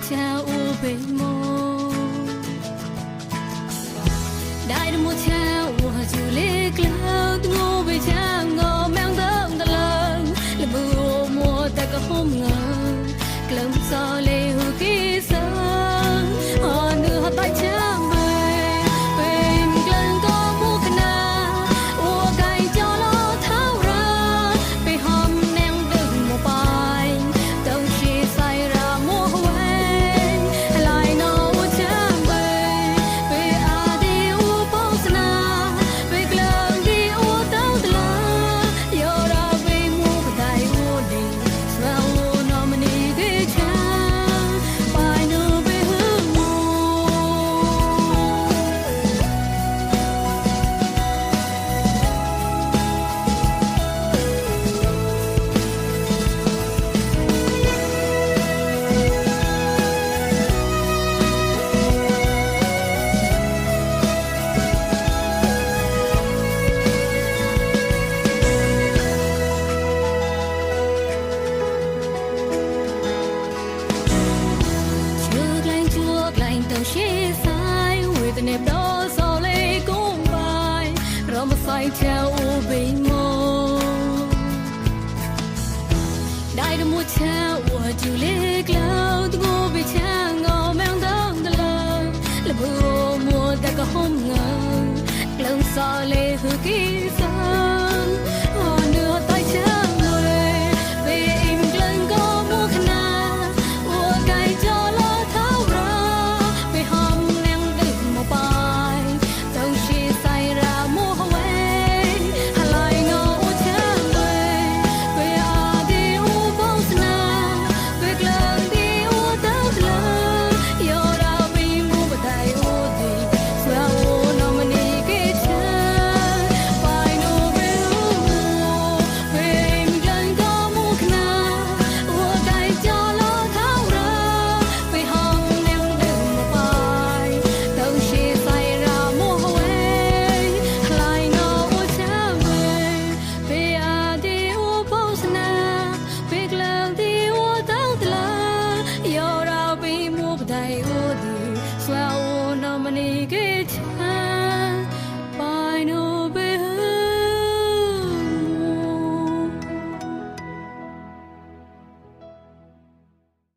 cha u be mo dai de mo cha u ha ju le cloud ngo be cha ngo mang dong da lang le bu mo ta ka hom nga klem sa le hu ki sa ha nu ha tai cha cha u be mo dai de mo cha u ha ju le cloud go be cha ngo mang dong da la le bu mo da ka hom nga klong sa le hu ki